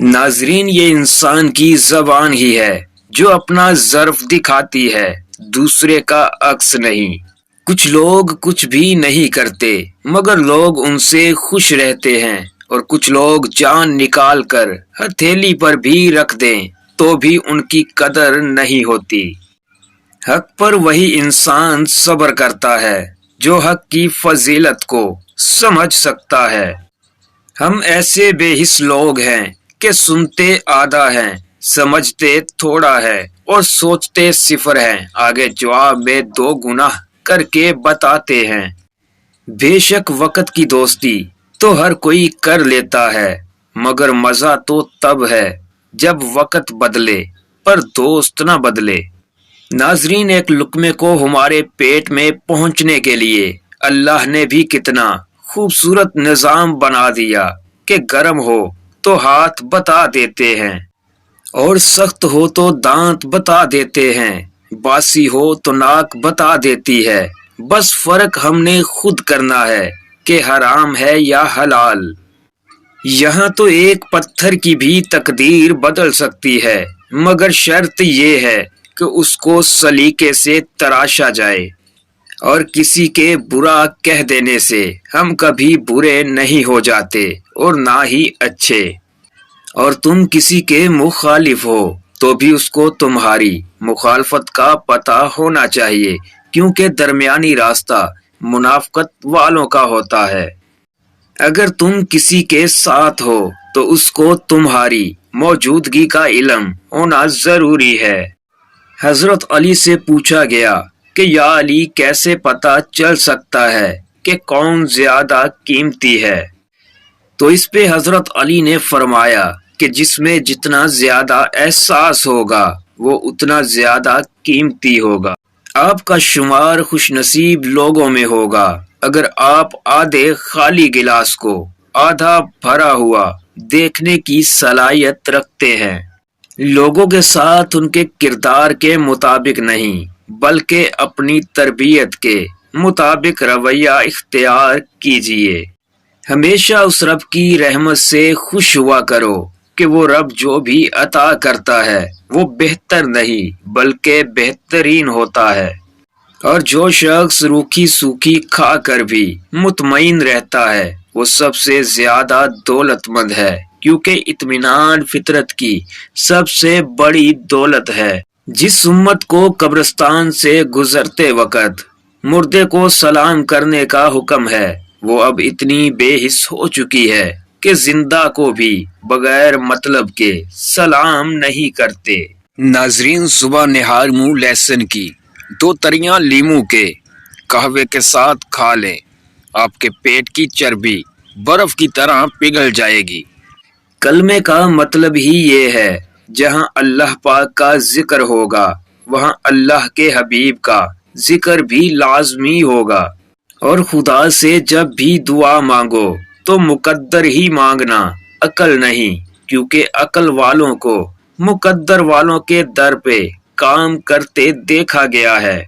ناظرین، یہ انسان کی زبان ہی ہے جو اپنا ظرف دکھاتی ہے، دوسرے کا عکس نہیں۔ کچھ لوگ کچھ بھی نہیں کرتے مگر لوگ ان سے خوش رہتے ہیں، اور کچھ لوگ جان نکال کر ہتھیلی پر بھی رکھ دیں تو بھی ان کی قدر نہیں ہوتی۔ حق پر وہی انسان صبر کرتا ہے جو حق کی فضیلت کو سمجھ سکتا ہے۔ ہم ایسے بے حس لوگ ہیں کہ سنتے آدھا ہیں، سمجھتے تھوڑا ہے اور سوچتے صفر ہیں، آگے جواب میں 2 گناہ کر کے بتاتے ہیں۔ بے شک وقت کی دوستی تو ہر کوئی کر لیتا ہے، مگر مزہ تو تب ہے جب وقت بدلے پر دوست نہ بدلے۔ ناظرین، ایک لقمے کو ہمارے پیٹ میں پہنچنے کے لیے اللہ نے بھی کتنا خوبصورت نظام بنا دیا کہ گرم ہو تو ہاتھ بتا دیتے ہیں، اور سخت ہو تو دانت بتا دیتے ہیں، باسی ہو تو ناک بتا دیتی ہے۔ بس فرق ہم نے خود کرنا ہے کہ حرام ہے یا حلال۔ یہاں تو ایک پتھر کی بھی تقدیر بدل سکتی ہے، مگر شرط یہ ہے کہ اس کو سلیقے سے تراشا جائے، اور کسی کے برا کہہ دینے سے ہم کبھی برے نہیں ہو جاتے اور نہ ہی اچھے۔ اور تم کسی کے مخالف ہو تو بھی اس کو تمہاری مخالفت کا پتہ ہونا چاہیے، کیونکہ درمیانی راستہ منافقت والوں کا ہوتا ہے۔ اگر تم کسی کے ساتھ ہو تو اس کو تمہاری موجودگی کا علم ہونا ضروری ہے۔ حضرت علی سے پوچھا گیا کہ یا علی، کیسے پتہ چل سکتا ہے کہ کون زیادہ قیمتی ہے؟ تو اس پہ حضرت علی نے فرمایا کہ جس میں جتنا زیادہ احساس ہوگا وہ اتنا زیادہ قیمتی ہوگا۔ آپ کا شمار خوش نصیب لوگوں میں ہوگا اگر آپ آدھے خالی گلاس کو آدھا بھرا ہوا دیکھنے کی صلاحیت رکھتے ہیں۔ لوگوں کے ساتھ ان کے کردار کے مطابق نہیں بلکہ اپنی تربیت کے مطابق رویہ اختیار کیجیے۔ ہمیشہ اس رب کی رحمت سے خوش ہوا کرو کہ وہ رب جو بھی عطا کرتا ہے وہ بہتر نہیں بلکہ بہترین ہوتا ہے، اور جو شخص روکھی سوکھی کھا کر بھی مطمئن رہتا ہے وہ سب سے زیادہ دولت مند ہے، کیونکہ اطمینان فطرت کی سب سے بڑی دولت ہے۔ جس امت کو قبرستان سے گزرتے وقت مردے کو سلام کرنے کا حکم ہے، وہ اب اتنی بے حس ہو چکی ہے کہ زندہ کو بھی بغیر مطلب کے سلام نہیں کرتے۔ ناظرین، صبح نہار منہ لہسن کی 2 تریاں لیموں کے قہوے کے ساتھ کھا لیں، آپ کے پیٹ کی چربی برف کی طرح پگھل جائے گی۔ کلمے کا مطلب ہی یہ ہے جہاں اللہ پاک کا ذکر ہوگا وہاں اللہ کے حبیب کا ذکر بھی لازمی ہوگا، اور خدا سے جب بھی دعا مانگو تو مقدر ہی مانگنا، عقل نہیں، کیونکہ عقل والوں کو مقدر والوں کے در پہ کام کرتے دیکھا گیا ہے۔